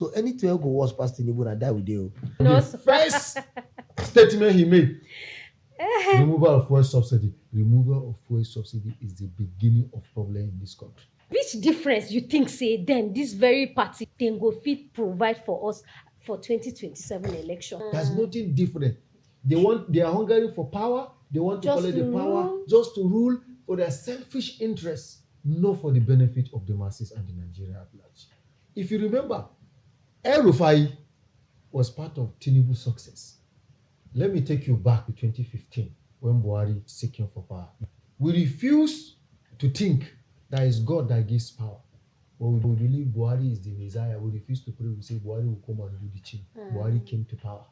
So anything go was past Tinubu and die with you. No, The first statement he made, removal of fuel subsidy. Removal of fuel subsidy is the beginning of problem in this country. which difference you think say then this very party then go fit provide for us for 2027 election? There's nothing different. They are hungry for power. They want to Just collect the to power rule. just to rule for their selfish interests, not for the benefit of the masses and the Nigeria at large. If you remember, El Rufai was part of Tinubu's success. Let me take you back to 2015 when Buhari is seeking for power. We refuse to think that it's God that gives power. But we believe Buhari is the Messiah. We refuse to pray. We say Buhari will come and do the thing. Buhari came to power.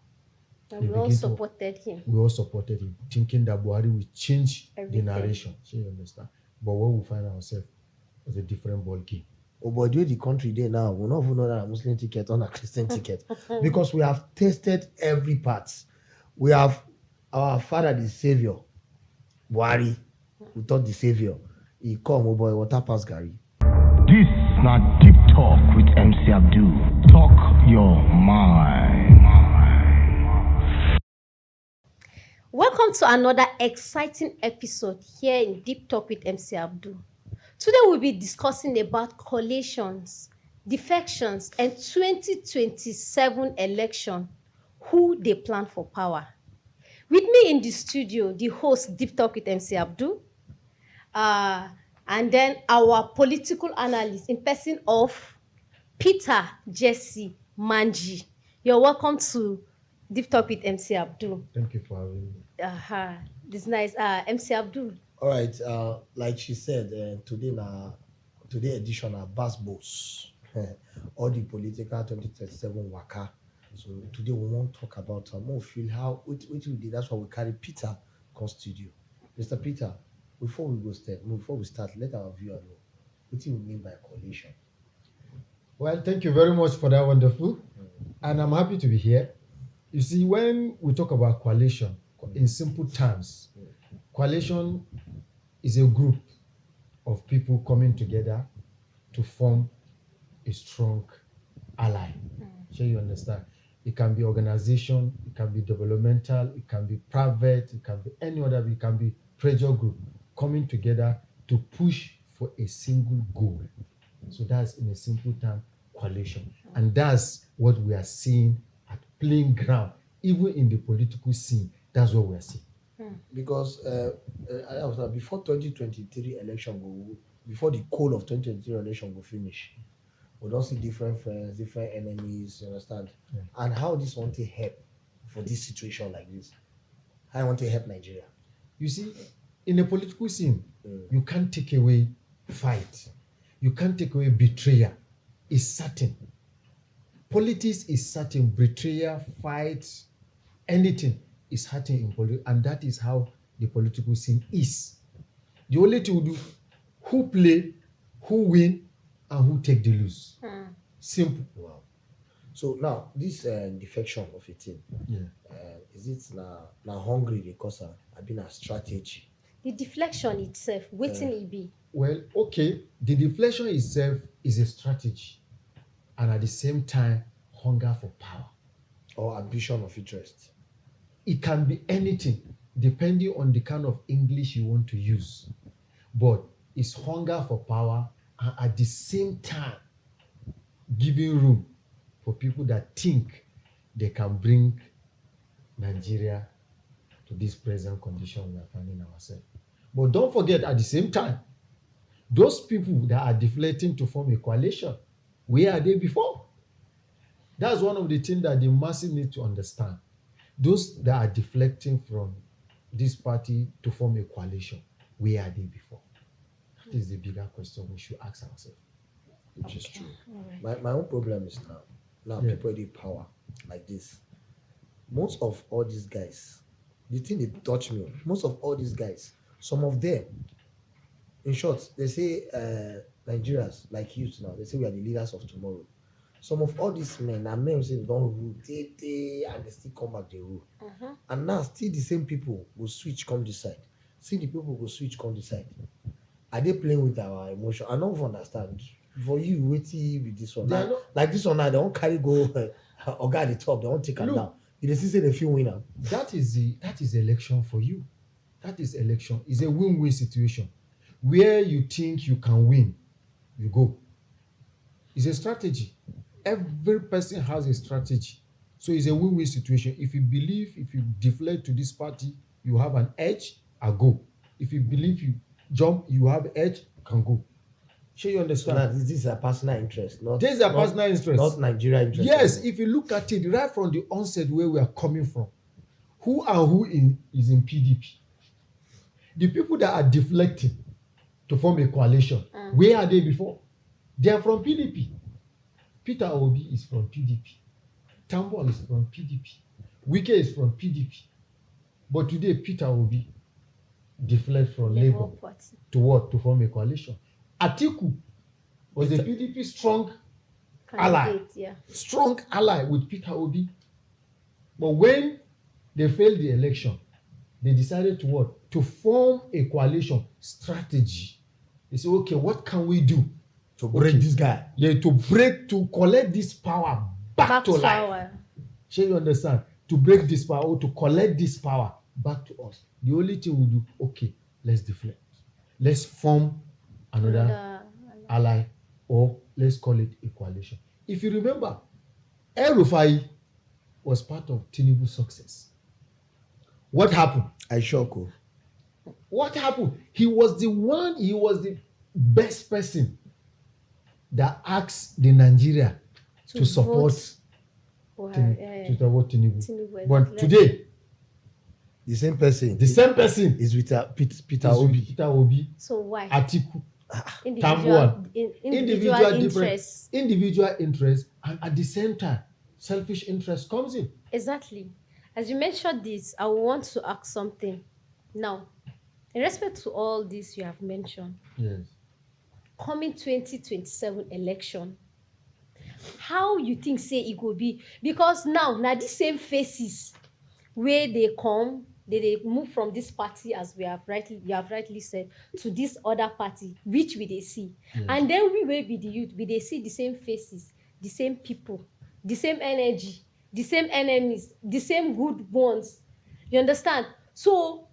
And we all supported him. We all supported him, thinking that Buhari will change Everything. the narration. So you understand? But what we find ourselves was a different ball game. Oh, but the country there now, we not even know that a Muslim ticket or a Christian ticket because we have tested every part. We have our father, the savior, Buhari. We thought the savior. He come, oh boy, water pass Gary. This not Deep Talk with MC Abdul. Talk your mind. Welcome to another exciting episode here in Deep Talk with MC Abdul. Today we'll be discussing about coalitions, defections, and 2027 election, who they plan for power. With me in the studio, the host Deep Talk with MC Abdul, and then our political analyst in person of Peter Jesse Manji. You're welcome to Deep Talk with MC Abdul. Thank you for having me. This is nice. MC Abdul. All right, like she said, today edition are Bass Boss, all the political 2037 waka. So today we won't talk about more feel how what we did. That's why we carry Peter come studio. Mr. Peter, before we start, let our viewer know what do you mean by coalition. Well, thank you very much for that wonderful. And I'm happy to be here. You see, when we talk about coalition, in simple terms, coalition is a group of people coming together to form a strong ally. So you understand? It can be organization, it can be developmental, it can be private, it can be any other, it can be pressure group coming together to push for a single goal. So that's in a simple term, coalition. And that's what we are seeing at playing ground, even in the political scene. That's what we are seeing. Because before 2023 election before the coal of 2023 election will finish, we don't see different friends, different enemies, you understand? Yeah. And how this want to help for this situation like this? How I want to help Nigeria? You see, in a political scene, you can't take away fight. You can't take away betrayal. It's certain. Politics is certain. Betrayal, fight, anything is certain in politics, and that is how the political scene is. The only thing we do, who play, who win, and who take the lose. Simple. Wow. So now this defection of a team, Yeah. is it now hungry because I've been a strategy? The deflection itself, waiting it be. Well, okay, the deflation itself is a strategy, and at the same time, hunger for power. Or ambition of interest? It can be anything, depending on the kind of English you want to use. But it's hunger for power, and at the same time, giving room for people that think they can bring Nigeria to this present condition we are finding ourselves. But don't forget, at the same time, those people that are deflecting to form a coalition, where are they before? That's one of the things that the masses need to understand. Those that are deflecting from this party to form a coalition, where are they before? That is the bigger question we should ask ourselves. Which is true. My own problem is now Yeah. people need power like this. Most of all these guys, the thing they touch me, most of all these guys, some of them, in short, they say Nigerians like youth now, they say we are the leaders of tomorrow. Some of all these men are men who say they don't rule, and they still come back, they rule. And now still the same people will switch, come decide. See the people will switch, come decide. Are they playing with our emotion? I don't understand. For you, wetin be this one? They are Like, not- like this one now, they won't carry go oga at the top, they won't take am Look. down. You dey see say they fit win am. That is election for you. That is election. It's a win-win situation. Where you think you can win, you go. It's a strategy. Every person has a strategy. So it's a win-win situation. If you believe, if you deflect to this party, you have an edge, I go. If you believe you jump, you have edge, can go. Sure, you So understand? now this is a personal interest, not This is a not- personal interest. not Nigeria interest. Yes, if you look at it right from the onset where we are coming from, who is in PDP? The people that are deflecting to form a coalition, where are they before? They are from PDP. Peter Obi is from PDP. Tambol is from PDP. Wike is from PDP. But today, Peter Obi deflect from Labour Party. to what? To form a coalition. Atiku was a PDP strong ally. Candidate, yeah. Strong ally with Peter Obi. But when they failed the election, they decided to what? To form a coalition strategy. They say, okay, what can we do to break Okay. this guy. Yeah, to collect this power back to life. Power. Shall you understand? To break this power or to collect this power back to us. The only thing we do, okay, let's deflect. Let's form another ally, or let's call it a coalition. If you remember, El Rufai was part of Tinubu's success. What happened? I shock you. What happened? He was the best person that asked the Nigeria to support Buhari, to support Tinubu. Tinubu, But exactly. today, The same person. the same person is with Peter is with Obi. Peter Obi, So why? Atiku, Individual individual interests. individual interest, and at the same time, selfish interest comes in. Exactly. As you mentioned this, I want to ask something. Now, in respect to all this you have mentioned, Yes. coming 2027 election, how you think say it go be? Because now the same faces where they come, they move from this party, as you have rightly said, to this other party, which we they see. Yes. And then we will be the youth, we they see the same faces, the same people, the same energy, the same enemies, the same good ones. You understand? So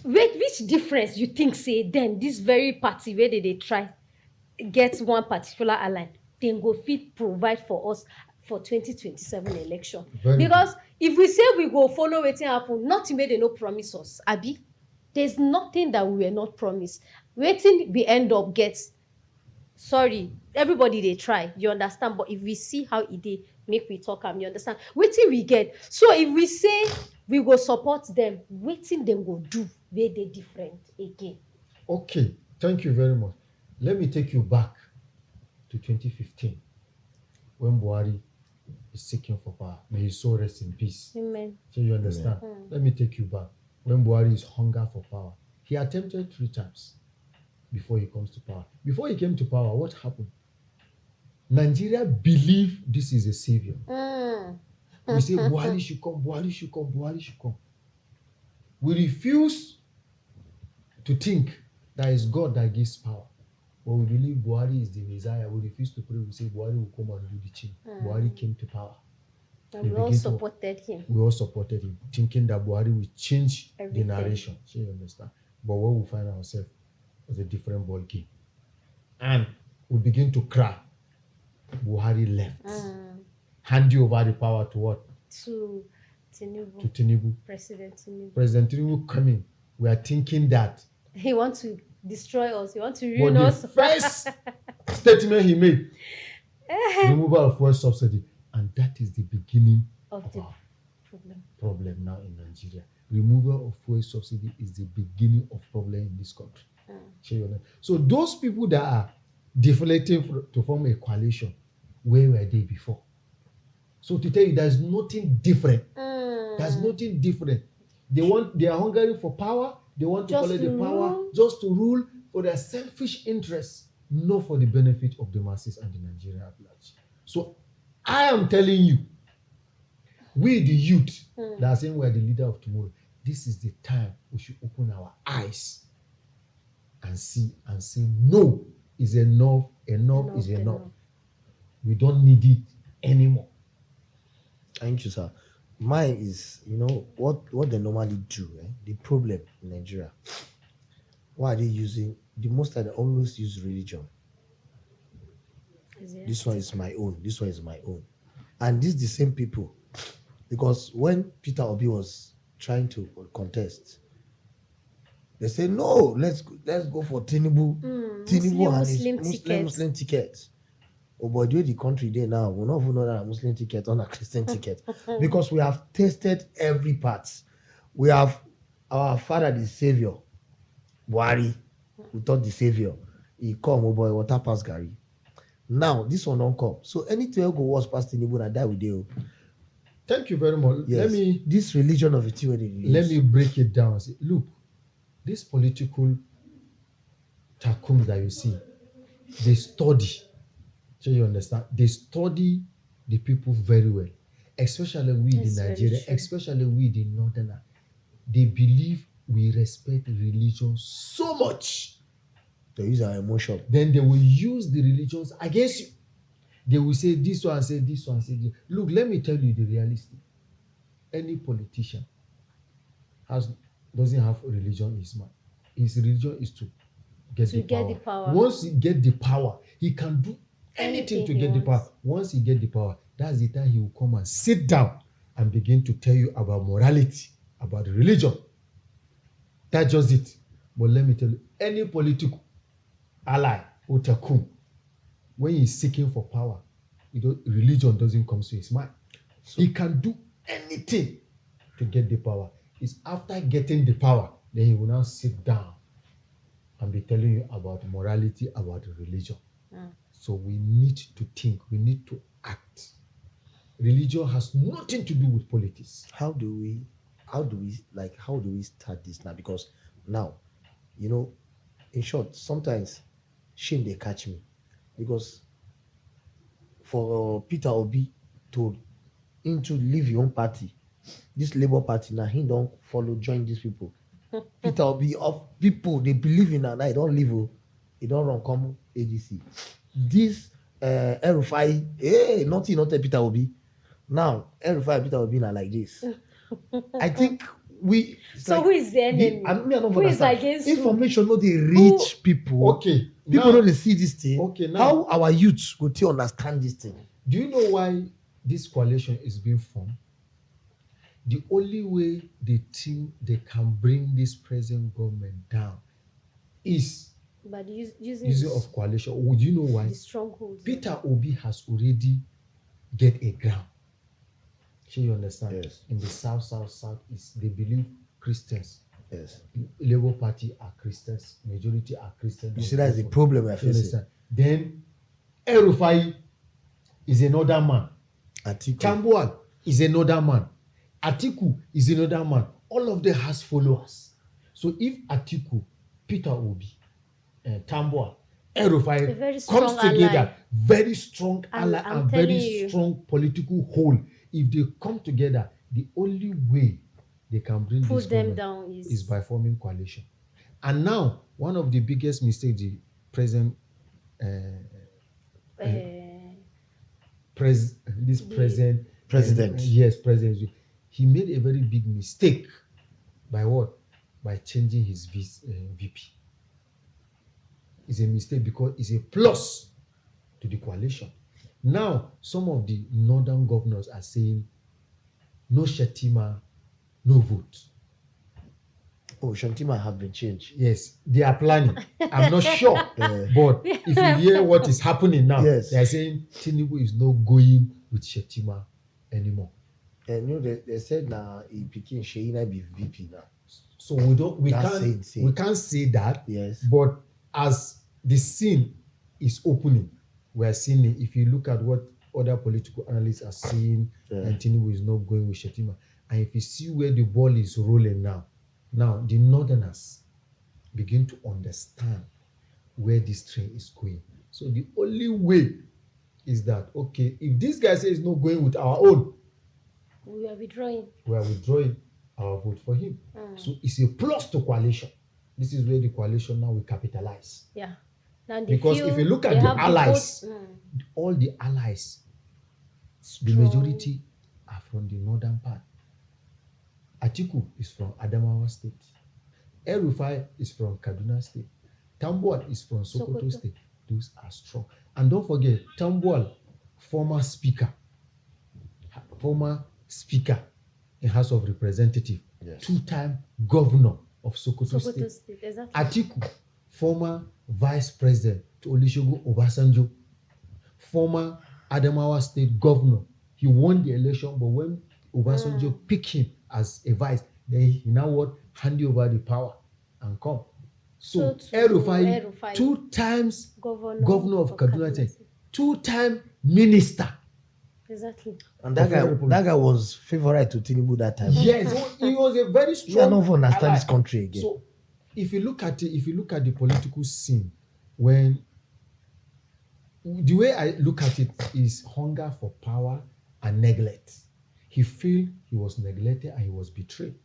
which difference you think say then this very party where they try get one particular ally, then go fit provide for us for 2027 election? Very Because if we say we go follow wetin happen, nothing wey they no promise us, abi. There's nothing that we were not promised. Wetin we end up get, sorry, everybody they try, you understand, but if we see how it dey, make we talk am, you understand, wetin we get. So if we say we go support them, wetin dem go do wey dey different again? Okay, thank you very much. Let me take you back to 2015 when Buhari is seeking for power. May his soul rest in peace. Amen. So you understand? Let me take you back. When Buhari is hunger for power, he attempted 3 times before he comes to power. Before he came to power, what happened? Nigeria believe this is a savior. We say Buhari should come, Buhari should come, Buhari should come. We refuse to think that it's God that gives power. But we believe Buhari is the Messiah. We refuse to pray. We say Buhari will come and do the change. Buhari came to power. And we all supported him. We all supported him, thinking that Buhari will change Everything. the narration. So you understand? But where we find ourselves was a different ball game. And we begin to cry. Buhari left. Hand you over the power to what? To Tinubu. To Tinubu. President Tinubu. President Tinubu coming. We are thinking that. He wants to destroy us. He wants to But ruin the us. first statement he made, removal of fuel subsidy. And that is the beginning Of of the our problem. problem now in Nigeria. Removal of fuel subsidy is the beginning of problem in this country. So those people that are deflating to form a coalition, where were they before? So to tell you, there's nothing different. There's nothing different. They are hungry for power. They want to Just collect the to power rule. just to rule for their selfish interests, not for the benefit of the masses and the Nigerian at large. So I am telling you, we the youth that are saying we are the leader of tomorrow, this is the time we should open our eyes and see and say, no, is enough. Enough is enough. We don't need it anymore. Thank you, sir. Mine is, what they normally do. The problem in Nigeria. Why are they using the most? That they always use religion. This one is my own. This one is my own, and these the same people. Because when Peter Obi was trying to contest, they say no. Let's go for Tinubu. Tinubu and his Muslim ticket. Oh, but the country there now, we not even know that a Muslim ticket or a Christian ticket, because we have tested every part. We have our father, the savior, Buhari. We thought the savior. He come, oh boy, water pass Gary. Now this one don't come. So anything go was past Tinubu and die with you. Thank you very much. Yes. This religion of it. Let me break it down. See, look, this political tycoons that you see, they study. So you understand? They study the people very well, especially we in Nigeria, especially we in Northern. They believe we respect religion so much. They use our emotion. Then they will use the religions against you. They will say this one, say this one, say this. Look, let me tell you the reality. Any politician doesn't have a religion in his mind. His religion is to get the power. Once he get the power, he can do anything to get the power. Once he get the power, that's the time he will come and sit down and begin to tell you about morality, about religion. That's just it. But let me tell you, any political ally or tycoon, when he's seeking for power, religion doesn't come to his mind. So he can do anything to get the power. It's after getting the power, then he will now sit down and be telling you about morality, about religion. So we need to think, we need to act. Religion has nothing to do with politics. How do we start this now? Because now, in short, sometimes shame they catch me. Because for Peter Obi to leave your own party, this Labour Party now, he don't join these people. Peter Obi of people they believe in, and I don't leave. He don't run come ADC. This El-Rufai, nothing not Peter Obi. Now El-Rufai and Peter Obi are like this. I think we. So who is the enemy? Who is against information? Not the rich people. Okay. People don't see this thing. Okay. Now, how our youth go to understand this thing? Do you know why this coalition is being formed? The only way they think they can bring this present government down is by using of coalition. Would you know why? The strongholds. Peter Obi has already get a ground. So you understand? Yes. In the south is they believe Christians. Yes. Labour Party are Christians. Majority are Christians. You see, that's the problem we're facing. Then El-Rufai is another man. Atiku. Tambuwal is another man. Atiku is another man. All of them has followers. So if Atiku, Peter Obi, Tambuwal, El-Rufai comes together, very strong ally and very strong political whole. If they come together, the only way they can bring put this them down is by forming coalition. And now, one of the biggest mistakes the present president, he made a very big mistake. By what? By changing his VP. It's a mistake because it's a plus to the coalition. Now, some of the northern governors are saying, no Shettima, no vote. Oh, Shettima have been changed. Yes, they are planning. I'm not sure. But if you hear what is happening now, yes, they are saying Tinubu is not going with Shettima anymore. And they said now he became Sheina be VP now. So we can't say that. Yes. But as the scene is opening, we are seeing it. If you look at what other political analysts are saying, and Tinubu is not going with Shettima. And if you see where the ball is rolling now the northerners begin to understand where this train is going. So the only way is that, okay, if this guy says he's not going with our own, we are withdrawing our vote for him. So it's a plus to coalition. This is where the coalition now will capitalize. Yeah. Now they Because feel if you look at they the have allies, vote. all the allies, the Strong. majority are from the northern part. Atiku is from Adamawa State. El-Rufai is from Kaduna State. Tambuwal is from Sokoto Sokoto. State. Those are strong. And don't forget, Tambuwal, former speaker in House of Representatives, Yes. two-time governor of Sokoto Sokoto State. State, exactly. Atiku, former vice president to Olusegun Obasanjo, former Adamawa State governor. He won the election, but when Obasanjo picked him as a vice, then he now what hand over the power and come. So to El-Rufai, El-Rufai, two times governor of Kaduna State, State. two-time minister. Exactly. And that Federal Republic. guy was favorite to Tinubu that time. Yes, he was a very We are strong. not even understand ally. this country again. So if you look at it, if you look at the political scene, when the way I look at it is hunger for power and neglect. He feel he was neglected and he was betrayed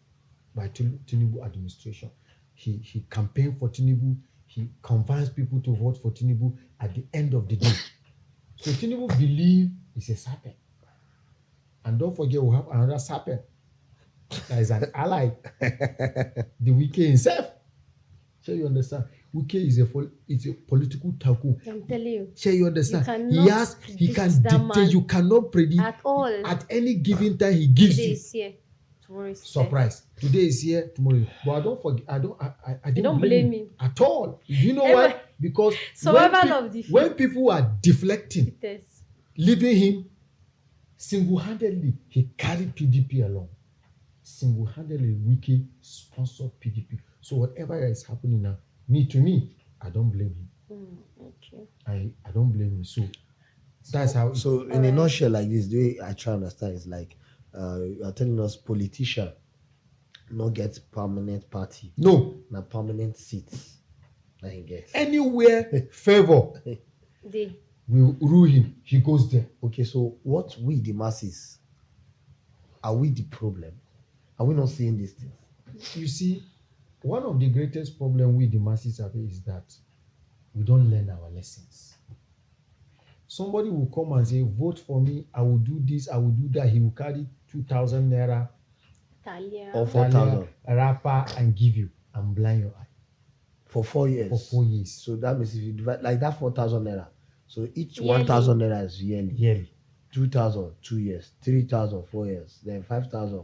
by Tinubu administration. He campaigned for Tinubu. He convinced people to vote for Tinubu at the end of the day. So Tinubu believe he's a serpent. And don't forget we have another serpent that is an ally. The Wike himself. So you understand? Wike is a political tycoon. I'm telling you. Sure, you understand? You He cannot can predict that dictate. man You cannot predict at all. At any given time, he gives Today you is here, tomorrow is surprise. Today is here, tomorrow. But I don't forget. I don't blame him at all. Do you know Ever- why? Because Survival of the when fittest. people are deflecting, Fittest. leaving him single-handedly, he carried PDP along. Single-handedly, Wike sponsored PDP. So whatever is happening now, to me, I don't blame him. Okay. I don't blame him. So that's how. So in a nutshell, like this, the way I try to understand is like you are telling us politician not get permanent party, No, na permanent seats that he gets. anywhere favor They will rule him. He goes there. Okay, so what we the masses, are we the problem? Are we not seeing these things? You see, one of the greatest problems we the masses have is that we don't learn our lessons. Somebody will come and say, vote for me, I will do this, I will do that. He will carry 2,000 naira Talia. Or 4,000 wrapper and give you and blind your eye for 4 years. for 4 years. So that means if you divide like that 4,000 naira, so each Yearly. 1,000 naira is yearly. Yearly. 2,000 2 years, 3,000 4 years, then 5,000.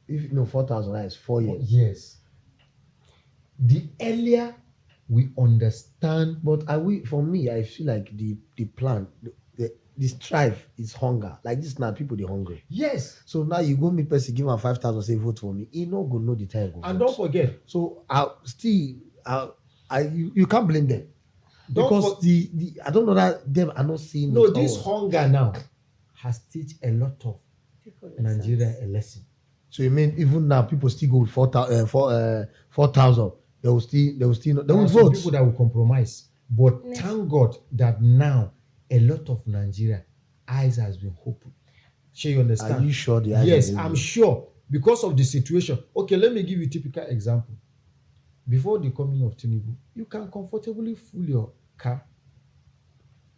If no 4,000 naira is 4 years. Yes. The earlier we understand, But are we? For me, I feel like the plan, the strive is hunger. Like this now, people they hungry. yes, So now you go meet person, give him 5,000, say vote for me. He no go know the time. Go and vote. don't forget, So you can't blame them Don't because for- the I don't know that them are not seeing. no, it this all. hunger now has teach a lot of People Nigeria a lesson. So you mean even now people still go with 4,000? They will still not, they There will are some vote. people that will compromise, but Yes. thank God that now a lot of Nigeria eyes has been opened. Sure, you understand? Are you sure the eyes Yes, are I'm open? sure because of the situation. Okay, let me give you a typical example. Before the coming of Tinubu, you can comfortably fill your car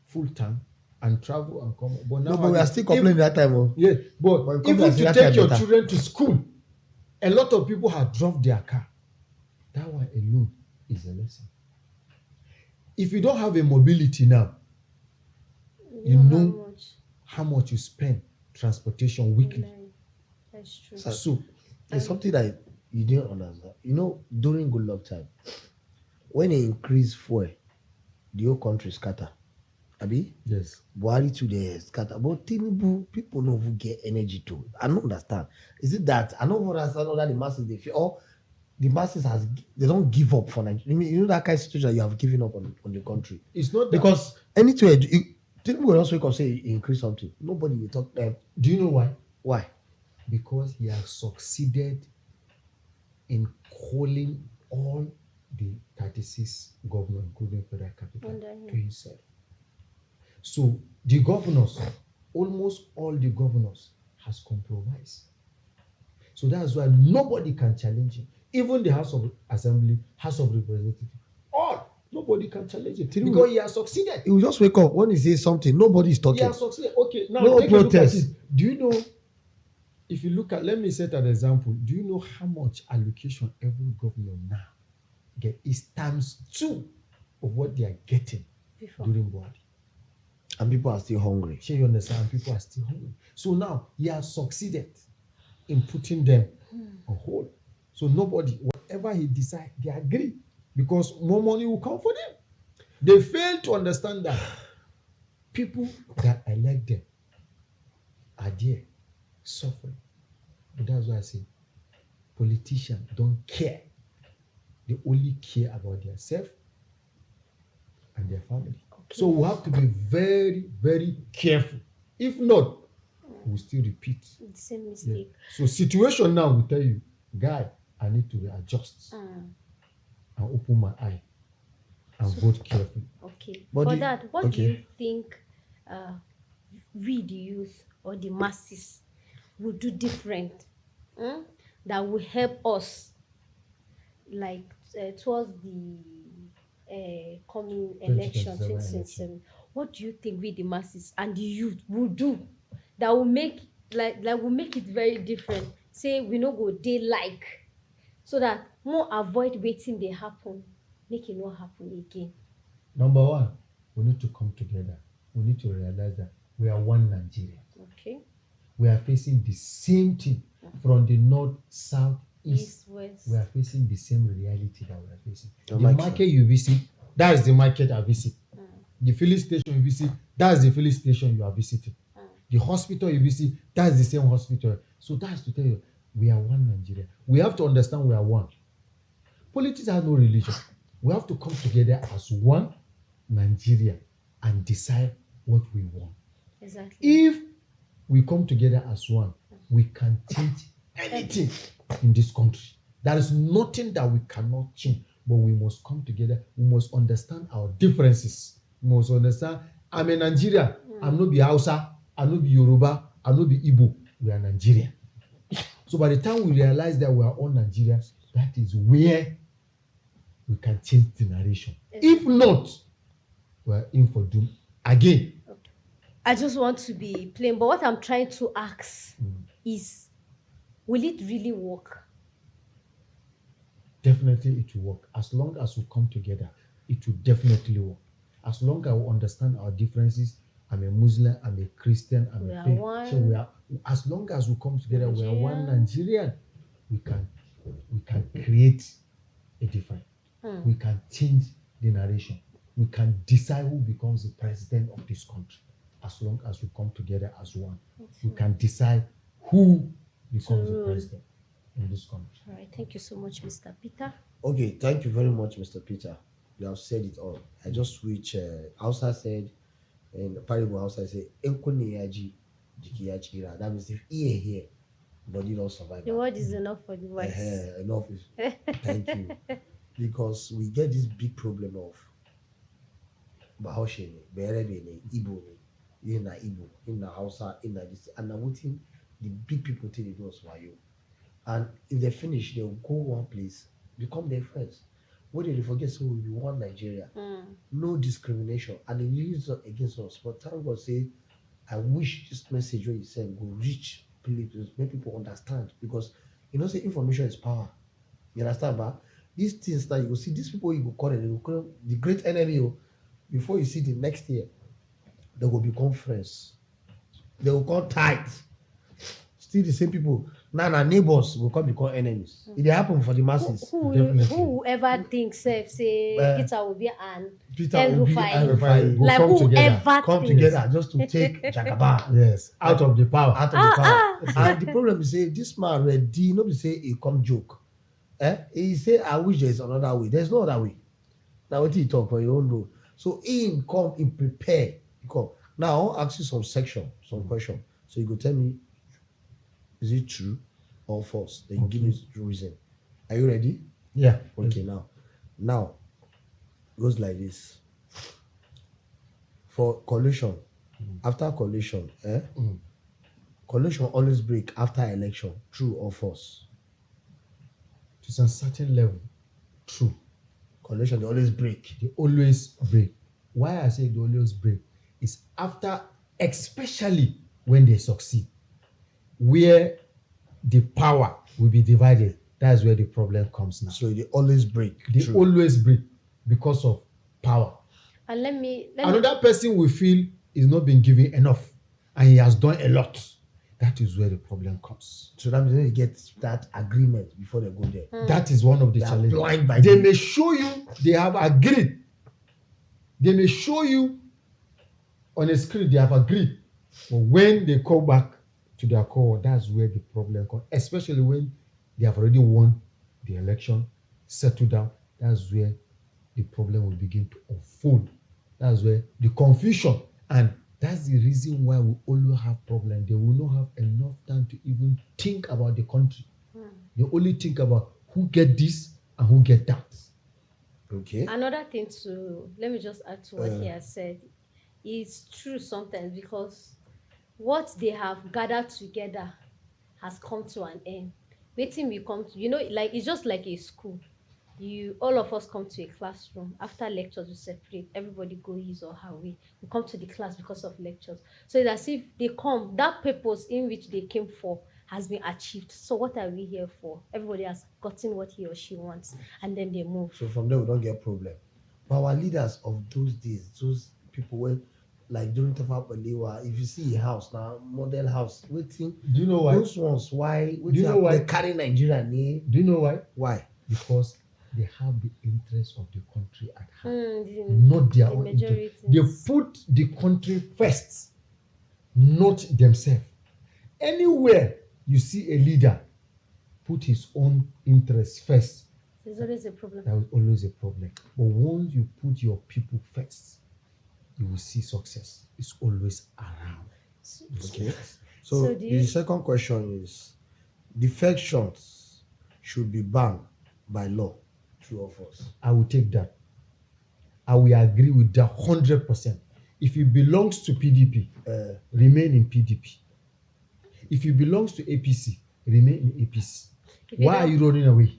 full tank and travel and come. But now No, but we are still complaining that time. Oh. Yeah, but When it comes even to to that take time your better. children to school, a lot of people have dropped their car. That one alone is a lesson. If you don't have a mobility now, you know how much you spend transportation weekly. That's true. So There's something that you didn't understand. You know, during good luck time, when they increase fuel, the whole country scatter. Abi? yes, Buhari too they scatter. But Tinubu, people no even get energy to. I don't understand. Is it that I don't understand that the masses they feel or the masses they don't give up for Nigeria. You know that kind of situation you have given up on the country. it's not that, Because anything Tinubu will also say he increase something. Nobody will talk them. do you know why? Why? Because he has succeeded in calling all the 36 governors, including federal capital, Under him. to himself. So the governors, almost all the governors, has compromised. So that's why nobody can challenge him. Even the House of Assembly, House of Representatives, all Nobody can challenge it Tinubu- because he has succeeded. He will just wake up when he says something. Nobody is He talking. has succeeded. Okay, now No take a look at protest. it. Do you know? If you look at, let me set an example. Do you know how much allocation every governor now get is times 2 of what they are getting Before. during Buhari? And people are still hungry. Sure, you understand? People are still hungry. So now he has succeeded in putting them on hold. So nobody, whatever he decides, they agree because more money will come for them. They fail to understand that people that elect them are there suffering. But that's why I say politicians don't care. They only care about themselves and their family. Okay. So we have to be very, very careful. If not, we'll still repeat. The same Yeah. mistake. So situation now will tell you, guy, I need to readjust and open my eye and vote carefully. Okay. But For the- that, what do okay. you think we, the youth or the masses, will do different that will help us, like towards the coming election 2027 2027? What do you think we, the masses and the youth, will do that will make will make it very different? Say we no go dey like, so that more avoid waiting they happen, make it not happen again. Number one, we need to come together. We need to realize that we are one Nigeria. Okay. We are facing the same thing from the north, south, east. East, west. We are facing the same reality that we are facing. Your The mic, market you visit, that is the market I visit. The filling station you visit, that's the filling station you are visiting. The hospital you visit, that's the same hospital. So that's to tell you, we are one Nigeria. We have to understand we are one. Politics has no religion. We have to come together as one Nigeria and decide what we want. Exactly. If we come together as one, we can change anything in this country. There is nothing that we cannot change, but we must come together. We must understand our differences. We must understand, I'm a Nigerian. I'm not be Hausa. I'm not be Yoruba. I'm not be Igbo. We are Nigerian. So by the time we realize that we are all Nigerians, that is where we can change the narration. If not, we are in for doom again. I just want to be plain, but what I'm trying to ask is, will it really work? Definitely it will work. As long as we come together, it will definitely work. As long as we understand our differences, I'm a Muslim, I'm a Christian, I'm We a are faith. one. So we are, as long as we come together, we are one Nigerian. We can create a difference. We can change the narration. We can decide who becomes the president of this country. As long as we come together as one, we can decide who becomes the president in this country. All right. Thank you so much, Mr. Peter. Okay, thank you very much, Mr. Peter. You have said it all. I just switch. Hausa said, in parable Hausa say, "Enkone yaji, jiki ya chira." That means if ear here, body don't survive. The word is enough for the voice. Enough is. Thank you. Because we get this big problem of Bahaushe, Berebe, Igbo, in na Igbo, in na Hausa, in na this, and now waiting the big people till they do us wayo. And if they finish, they'll go one place, become their friends. What did they forget? So we want Nigeria, no discrimination, and they use it against us. But thank God, say, I wish this message what you send will reach people, make people understand, because you know, say information is power. You understand, ba? These things that you will see, these people you will call it, they will call the great enemy. Before you see the next year, they will become friends. They will come tight. Still the same people. Now neighbors will become enemies. It happen for the masses. Whoever thinks say Peter will be an Peter El Obi Rufai. and Rufai Like come together. whoever come thinks. together just to take Jagaba Yes, out of the power. out of the power. And the problem is, say this man ready, nobody say he come joke. He say, I wish there's another way. There's no other way. Now what he talk for your own road. So he come, he prepare. He come. Now I'll ask you some question. So you go tell me, is it true or false? Then you give me the reason. Are you ready? Yeah. Okay, now it goes like this. For collision, after collision, collision always break after election. True or false? To some certain level, true. Coalition, they always break. They always break. Why I say they always break is after, especially when they succeed, where the power will be divided. That's where the problem comes now. So they always break. They True. always break because of power. And let me Another person will feel is not being given enough and he has done a lot. That is where the problem comes. So that means they get that agreement before they go there. That is one of the They are challenges. blind by They the- may show you they have agreed. They may show you on a screen they have agreed. But when they come back to their core, that's where the problem comes. Especially when they have already won the election, settled down. That's where the problem will begin to unfold. That's where the confusion, and that's the reason why we always have problems. They will not have enough time to even think about the country. They only think about who get this and who get that. Okay. Another thing to let me just add to what he has said. It's true sometimes because what they have gathered together has come to an end. Waiting we come to, like it's just like a school. All of us come to a classroom. After lectures, we separate. Everybody go his or her way. We come to the class because of lectures. So it's as if they come, that purpose in which they came for has been achieved. So what are we here for? Everybody has gotten what he or she wants, and then they move. So from there we don't get problem. But our leaders of those days, those people were like during Tafa Balewa, if you see a house now, model house, waiting. Do you know why? Those ones, why? Do you know why? They carry Nigeria name. Do you know why? Why? Because they have the interest of the country at heart, Mm, not their the own majority. interest. They put the country first, not themselves. Anywhere you see a leader put his own interest first, There's always a problem. that is always a problem. But once you put your people first, you will see success. It's always around. Okay. So So do you- the second question is, defections should be banned by law. True or false? I will take that. I will agree with that 100%. If it belongs to PDP, remain in PDP. If it belongs to APC, remain in APC. If you Why are don't- you running away?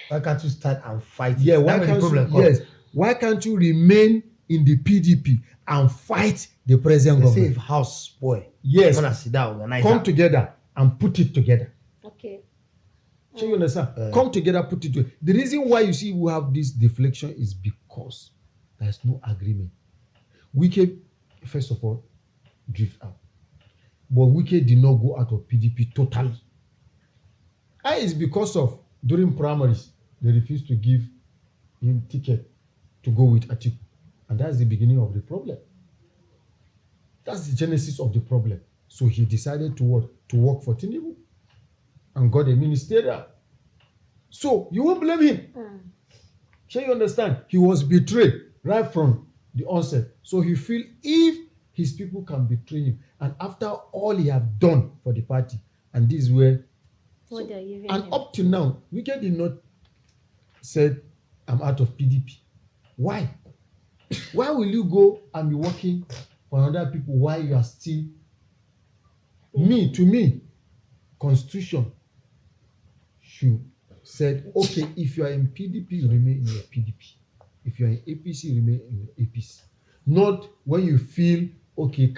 Why can't you start and fight? Yeah, it? why That's where the can't you? problem comes. Yes, why can't you remain in the PDP and fight the present They say if government? house spoil, Yes, wanna sit down, organize come am. together and put it together. Okay. So you understand? Come together, put it together. The reason why you see we have this deflection is because there's no agreement. Wike, first of all, drift out. But Wike did not go out of PDP totally. And it's because of during primaries, they refused to give him ticket to go with Atiku. And that's the beginning of the problem. That's the genesis of the problem. So he decided to what? To work for Tinubu and got a ministerial. So you won't blame him. Shall you understand? He was betrayed right from the onset. So he feel if his people can betray him, and after all he have done for the party, and this is where, What they're giving and him. up to now, Wike did not said, I'm out of PDP. Why? Why will you go and be working for other people while you are still? To me, Constitution should said, okay, if you are in PDP, you remain in your PDP. If you are in APC, you remain in your APC. Not when you feel, okay,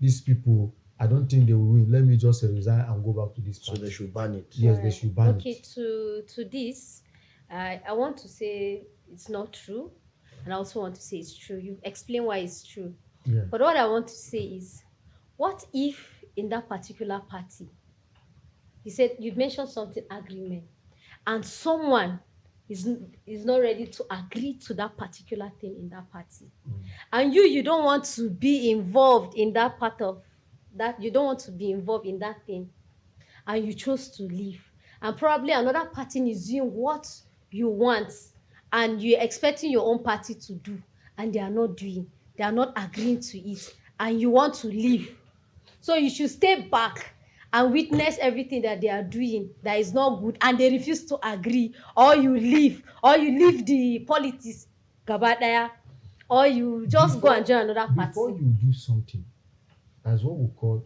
these people, I don't think they will win. Let me just resign and go back to this So party. they should ban it. Yes, Alright. they should ban Okay, it. to this, I want to say it's not true, and I also want to say it's true. You explain why it's true. Yeah. But what I want to say is, what if in that particular party, you said you mentioned something agreement, and someone is not ready to agree to that particular thing in that party, and you don't want to be involved in that part of that, you don't want to be involved in that thing, and you chose to leave, and probably another party is doing what you want and you're expecting your own party to do, and they are not agreeing to it, and you want to leave. So you should stay back and witness everything that they are doing that is not good, and they refuse to agree, or you leave the politics gabadaya, or you just go and join another Before party. you do something, that's what we call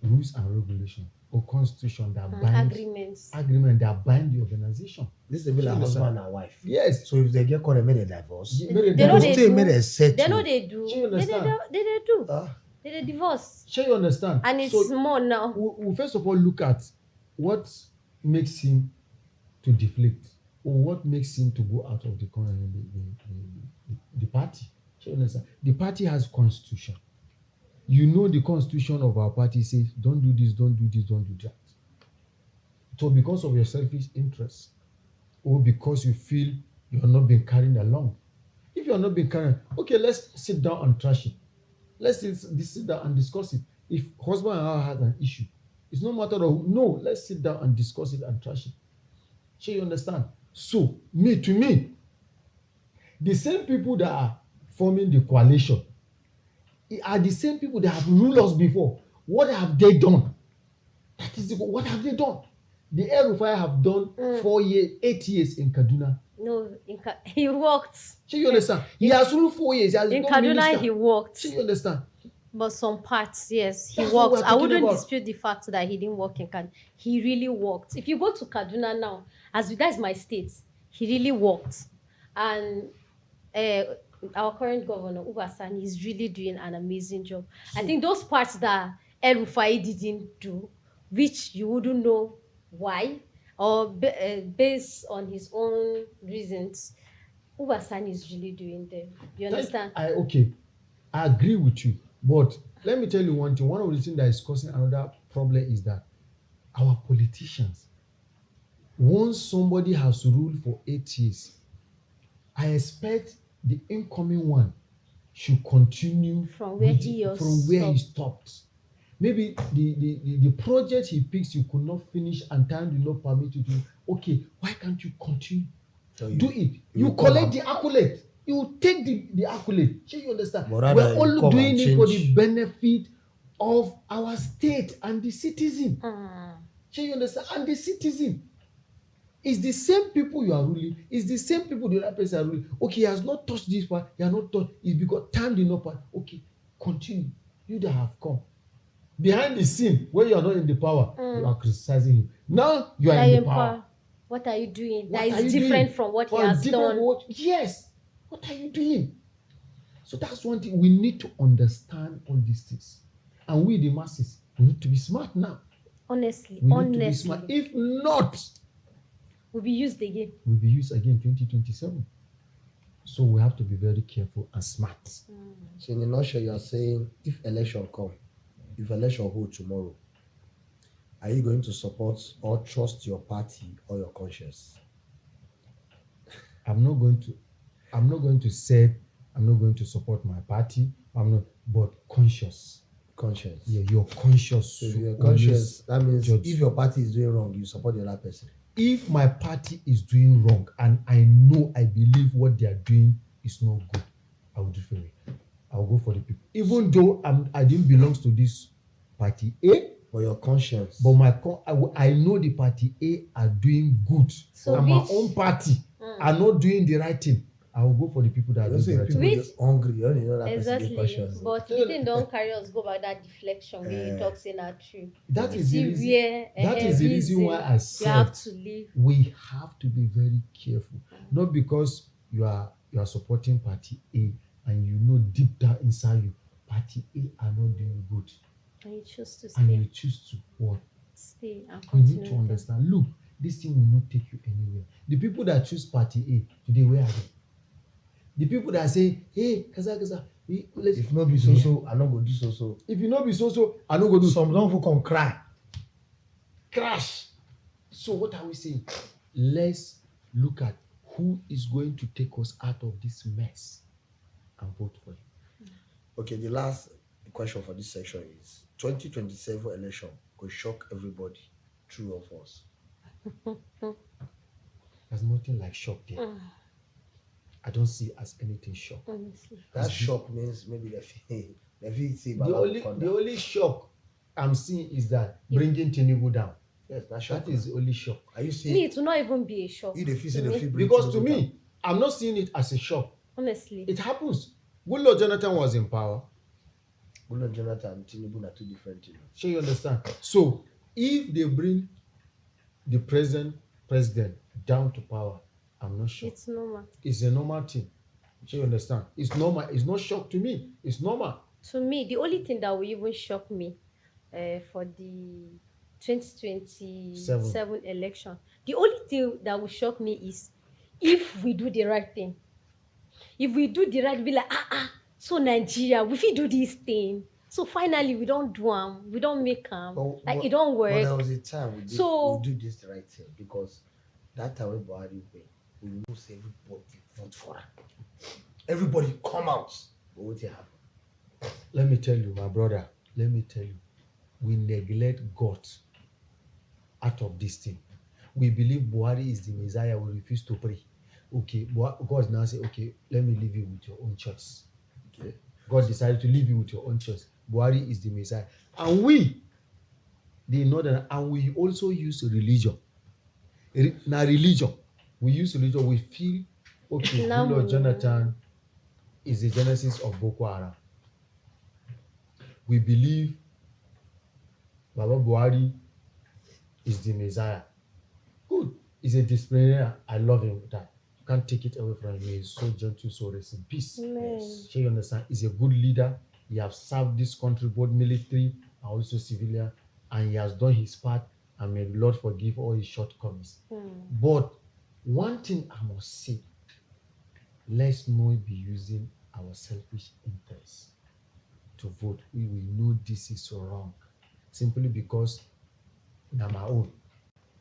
rules and regulations or constitution that bind Agreements. agreement that bind the organization. This is a bit like husband and wife. Yes. So if they get caught and made a divorce, They made a They know divorce. they still do. made a set. They know they do. You They understand? do. Ah, They divorce. Sure, you understand? And it's So more now. we first of all look at what makes him to deflect or what makes him to go out of the party. Sure, you understand? The party has constitution. You know the constitution of our party says don't do this, don't do this, don't do that. So because of your selfish interest or because you feel you are not being carried along, if you are not being carried, okay, let's sit down and trash it. Let's sit down and discuss it. If husband and wife has an issue, it's no matter of no, let's sit down and discuss it and trash it. Sure, you understand? So, to me, the same people that are forming the coalition are the same people that have ruled us before. What have they done? That is what have they done? The El-Rufai have done 4 years, 8 years in Kaduna. No, he worked. So you understand? He has ruled 4 years. He has In become Kaduna, minister. he worked. So you understand? But some parts, yes, he That's what worked. we're I talking wouldn't about. dispute the fact that he didn't work in Kaduna. He really worked. If you go to Kaduna now, that's my state, he really worked. And our current governor, Ubasan, is really doing an amazing job. I think those parts that El-Rufai didn't do, which you wouldn't know why, or based on his own reasons, Ubasan is really doing them. You understand? I agree with you. But let me tell you one thing. One of the things that is causing another problem is that our politicians, once somebody has ruled for 8 years, I expect the incoming one should continue From where he stopped. Maybe the project he picks you could not finish and time did not permit you to. Okay, why can't you continue? so Do it. You collect the accolade. You take the accolade. Sure, you understand? But rather We're you only come doing and it for the change. benefit of our state and the citizen. Mm. Sure, you understand? And the citizen. It's the same people you are ruling. It's the same people the other person are ruling. Okay, he has not touched this part. He has not touched. It's because time did not pass. Okay, continue. You that have come. Behind the scene, when you are not in the power, you are criticizing him. Now you are in the power. What are you doing? What That are is you different doing? from what he For has different done. Yes. What are you doing? So that's one thing. We need to understand all these things. And we, the masses, we need to be smart now. Honestly, We need to be smart. If not, we'll be used again. we'll be used again 2027. So we have to be very careful and smart. So in a nutshell, you are saying if election hold tomorrow, are you going to support or trust your party or your conscience? I'm not going to say I'm not going to support my party. But conscious. Conscience. Yeah, you're conscious. So if You you're always conscious, that means judge. if your party is doing wrong, you support the other person. If my party is doing wrong and I believe what they are doing is not good, I will differ. I will go for the people. Even though I didn't belong to this party A, For your conscience. but I know the party A are doing good. So and my which- own party are not doing the right thing. I will go for the people that are you don't doing say the right people thing. Which- just hungry. You don't know that person Exactly. is conscious. But the thing don't carry us go by that deflection where you talk saying that true. That You is the see reason. where That is the reason why I you said have to leave. we have to be very careful. Not because you are supporting party A and you know deep down inside you, party A are not doing good. And you choose to And stay. you choose to what? Stay and You continue. need to with understand. Look, this thing will not take you anywhere. The people that choose party A today, where are they? The people that say, hey, kaza, If not be so, I not go do so. if you not be so, I not go do Some don't come cry. crash. So what are we saying? Let's look at who is going to take us out of this mess and vote for him. Okay, the last question for this section is 2027 election will shock everybody, true or false? There's nothing like shock there. I don't see as anything shock. Honestly. That shock means maybe the feel say The only shock I'm seeing is that bringing Tinubu down. yes, that shock. That is the only shock. Are you Me, saying it will not even be a shock. you the feel say to the me. feel Because to me, I'm not seeing it as a shock. Honestly. It happens. Goodluck Jonathan was in power. Goodluck Jonathan and Tinubu are two different things. Sure, you understand? So if they bring the present president down to power, I'm not sure. It's normal. It's a normal thing. Sure, you understand? It's normal. It's not shock to me. It's normal. To me, the only thing that will even shock me for the 2027 election, the only thing that will shock me is if we do the right thing. If we do the right, be like, so Nigeria, we fit do this thing. So finally, we don't do them, we don't make them, like it don't work. But there was a time we So- do this the right thing, because that time when Buhari win, we know say everybody vote for him. Everybody come out. But what happen? Let me tell you, my brother, let me tell you, we neglect God out of this thing. We believe Buhari is the Messiah, we refuse to pray. Okay, God now say, okay, let me leave you with your own choice. Okay. God decided to leave you with your own choice. Buhari is the Messiah. And we, the northern, and we also use religion. Now religion, we use religion, we feel, okay, Now- Goodluck Jonathan is the genesis of Boko Haram. We believe Baba Buhari is the Messiah. Good. He's a disciplinarian. I love him with that. You can't take it away from him. He's so gentle, so rest in peace. Amen. Sure, you understand? He's a good leader. He has served this country, both military and also civilian, and he has done his part, and may the Lord forgive all his shortcomings. But one thing I must say, let's not be using our selfish interests to vote. We will know this is wrong. Simply because na my own,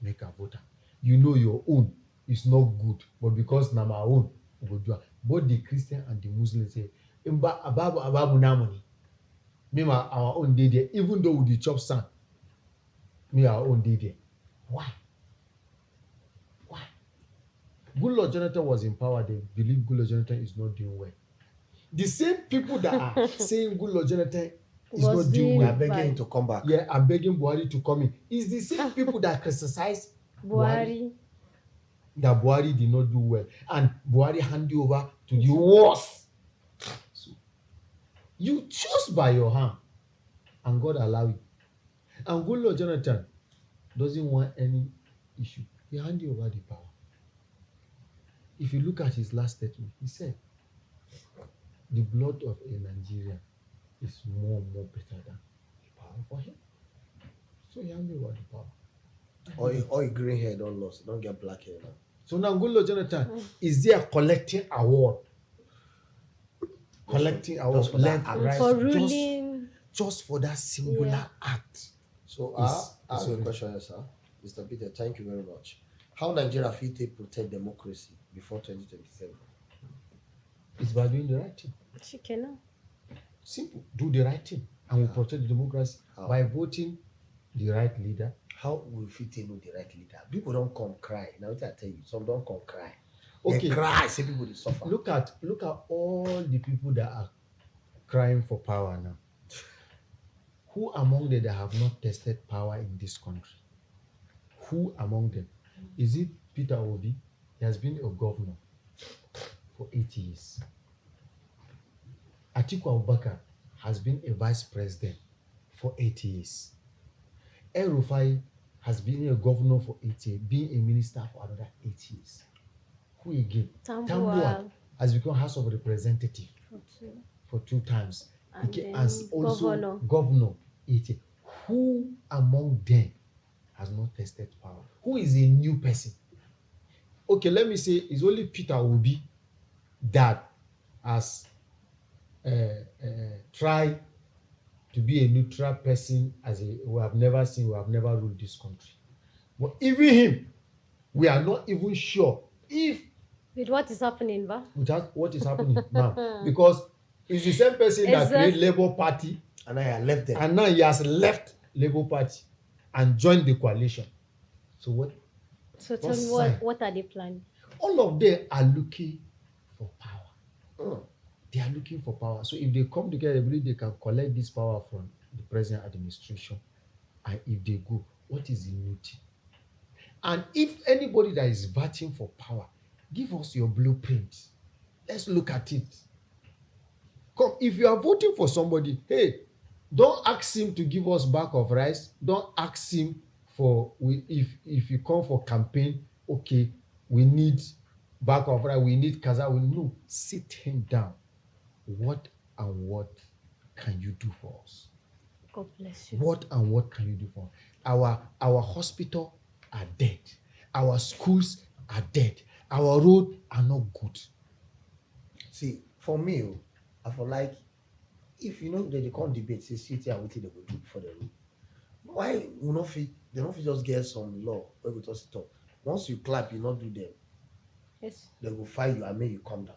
make a voter. You know your own is not good, but because na my own, we go do it. Both the Christian and the Muslim say, ababu namoni. Me our own day there, even though we the chop sand, me our own day there. Why? Why? Goodluck Jonathan was in power. They believe Goodluck Jonathan is not doing well. The same people that are saying Goodluck Jonathan is Was not doing doing We well, are begging Right. him to come back. yeah, I'm begging Buhari to come in. It's the same people that criticize Buhari. that Buhari did not do well, and Buhari handed over to the worst. So you choose by your hand, and God allow you. And Goodluck Jonathan doesn't want any issue. He handed over the power. If you look at his last statement, he said, "The blood of a Nigerian is more better than the power for him." So he handed over the power. Or a green hair don't lose, don't get black hair now. So now Goodluck Jonathan is there collecting award. Collecting award. just for that left, act. right, For just- ruling. just for that singular Yeah. act. So It's- I have it's a okay. question here, sir. Mr. Peter, thank you very much. How Nigeria fit take protect democracy before 2027? It's by doing the right thing. Chicken. Simple. Do the right thing, and we How? protect the democracy How? by voting the right leader. How will fit take know the right leader? People don't come cry. Now what I tell you, some don't come cry. Okay. They cry, say people they suffer. Look at all the people that are crying for power now. Who among them that have not tested power in this country? Who among them? Is it Peter Obi? He has been a governor for 8 years. Atiku Abubakar has been a vice president for 8 years. El Rufai has been a governor for 8 years, being a minister for another 8 years. Who again? Tambuwal. has become House of Representative For two. for 2 times. And Okay, then as also governor. governor 8 years. Who among them has not tested power? Who is a new person? Okay, let me say it's only Peter Obi that has tried to be a neutral person we have never seen, we have never ruled this country. But even him, we are not even sure if With what is happening, ba? without what is happening now, because it's the same person that Exactly. created Labour Party, And I left them. and now he has left Labour Party and joined the coalition. So So tell What me sign? what are they planning? all of them are looking for power. Mm. They are looking for power. So if they come together, they believe they can collect this power from the present administration. And if they go, what is the new thing? And if anybody that is vying for power, give us your blueprint. Let's look at it. Come, if you are voting for somebody, hey, Don't ask him to give us bag of rice. Don't ask him for if you come for campaign, okay, we need bag of rice, we need kaza. No, sit him down. What and what can you do for us? God bless you. What and what can you do for us? Our hospital are dead. Our schools are dead. Our roads are not good. See, for me, I feel like if you know they can't debate, say city and wetin they go do before the rule. Why we not fit? They don't fit just get some law where we just talk. Once you clap, you not do them. Yes. They will fire you and make you come down.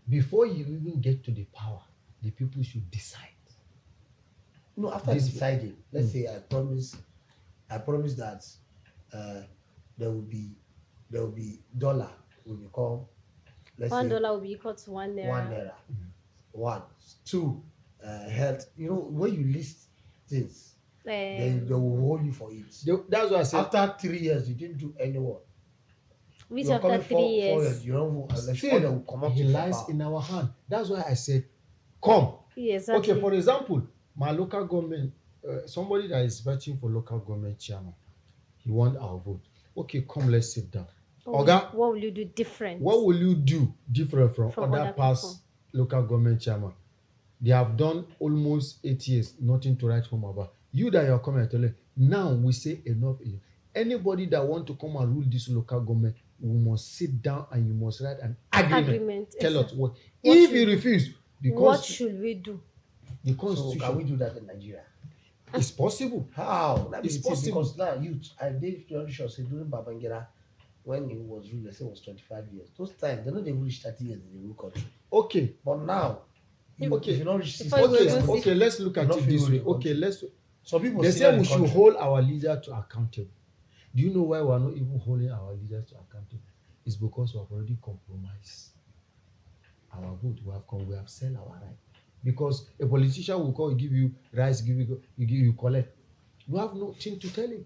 Before you even get to the power, the people should decide. No, after This- deciding, let's say I promise that there will be dollar will become, let's say $1 will be equal to 1 naira. 1 naira. 1, 2, health. You know when you list things, they will hold you for it. That's why I said After 3 years, you didn't do anyone. Which You're after coming 3 4 years. years, you don't vote, unless still, will come up he to lies power. in our hand. That's why I said, come. Yeah, exactly. Okay, for example, my local government, somebody that is fighting for local government chairman, he want our vote. Okay, come, let's sit down. Oga, What will you do different? what will you do different from From other other past local government chairman? They have done almost 8 years, nothing to write home about. You that you are coming and telling, now we say enough. Anybody that want to come and rule this local government, we must sit down and you must write an agreement. Tell us what. If you refuse, What should we do? the So constitution, can we do that in Nigeria? it's possible. How? That It's is it, possible. because now youth, I did very sure say during Babangida, when he was ruling, say it was 25 years. Those times they know they reach 30 years in the whole country. Okay, But now, Okay. if you not reach 60 Before you years, even okay, let's look at Not it this feel way. the Okay, country. let's. some people They still say in we the should country. hold our leader to accountable. Do you know why we are not even holding our leaders to accountable? It's because we have already compromised our vote. We have sell our right. Because a politician will call, give you rice, you collect. You have nothing to tell him.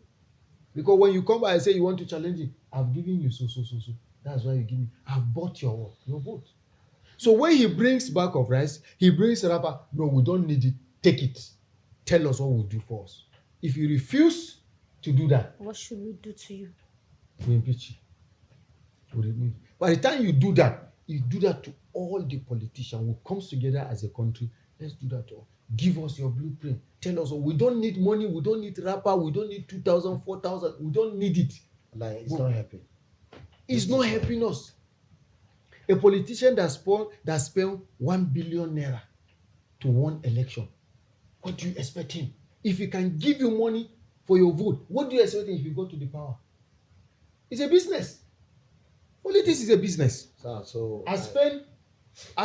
Because when you come by and say you want to challenge it, I've given you so. That's why you give me. I've bought your vote. So when he brings bag of rice, he brings wrapper. No, we don't need it. Take it. Tell us what will do for us. If you refuse to do that, What should we do to you? we impeach you. We remove you. By the time you do that to all the politicians who comes together as a country. Let's do that to all. Give us your blueprint. Tell us, we don't need money, we don't need wrapper, we don't need 2,000, 4,000, we don't need it. Like it's not helping. It's not helping us. A politician that spent 1 billion naira to one election, what do you expect him? If he can give you money for your vote, what do you expect him if you go to the power? It's a business. Politics is a business. So I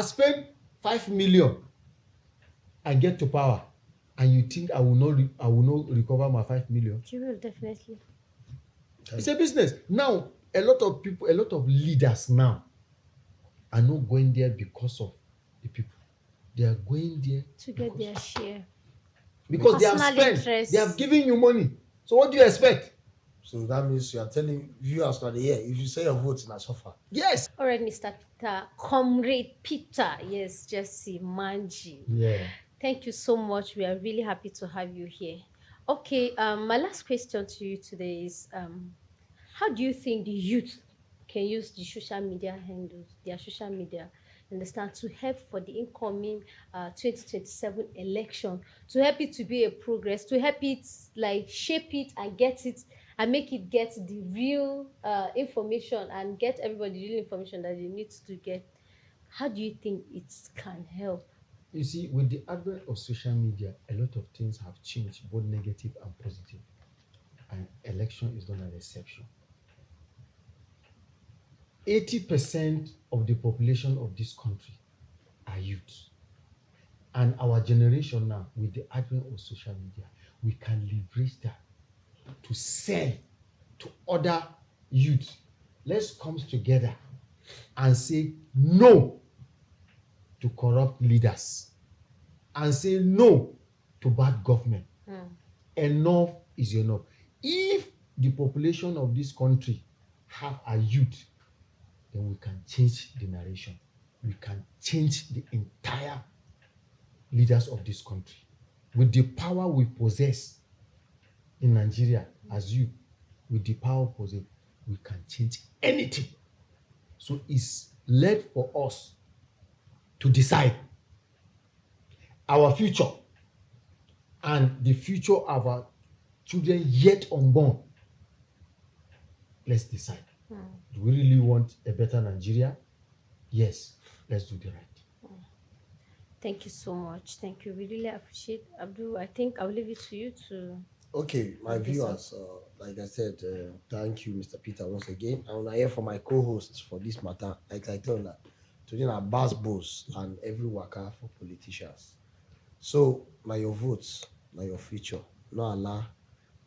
spend 5 million and get to power, and you think I will not recover my 5 million? You will definitely. It's a business. Now, a lot of people, a lot of leaders now are not going there because of the people. They are going there To get their share. because they have Personal spent. interest. They have given you money. So what do you expect? So that means you are telling viewers now, yeah, if you say your vote in a suffer. Yes. All right, Mr. Peter, Comrade Peter, yes, Jesse Manji. Yeah. Thank you so much. We are really happy to have you here. Okay, my last question to you today is, how do you think the youth can use the social media handles, their social media, understand, to help for the incoming 2027 election, to help it to be a progress, to help it like shape it and get it and make it get the real information and get everybody the real information that they need to get? How do you think it can help? You see, with the advent of social media, a lot of things have changed, both negative and positive. And election is not an exception. 80% of the population of this country are youth. And our generation now, with the advent of social media, we can leverage that to sell to other youth. Let's come together and say no to corrupt leaders and say no to bad government. Enough is enough. If the population of this country have a youth, then we can change the narration. We can change the entire leaders of this country. With the power we possess in Nigeria, as you, with the power we possess, we can change anything. So it's left for us to decide our future and the future of our children yet unborn. Let's decide. Do we really want a better Nigeria? Yes, let's do the right. Thank you so much. Thank you. We really appreciate Abdul. I think I'll leave it to you to. Okay, my Okay, viewers, like I said, thank you, Mr. Peter, once again. I want to hear from my co-hosts for this matter. Like I told you, today are bass boss and every worker for politicians. So, now your votes, now your future. No allow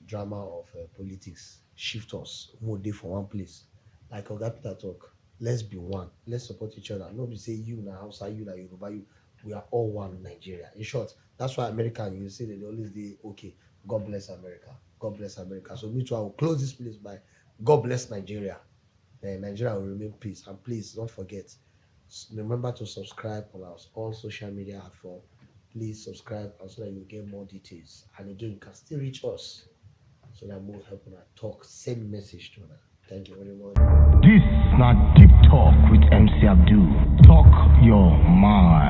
drama of politics shift us more day for one place. Like Oga Peter talk, let's be one. Let's support each other. Not be say you na Hausa, you na Yoruba, you. We are all one in Nigeria. In short, that's why American, you see, they always say, okay, God bless America. God bless America. So me too, I will close this place by God bless Nigeria. Nigeria will remain peace. And please don't forget, remember to subscribe on our all social media platforms. Please subscribe and so that you get more details. And again, you can still reach us so that we'll help you talk, send message to us. Thank you very much. This not Deep Talk with MC Abdul. Talk your mind.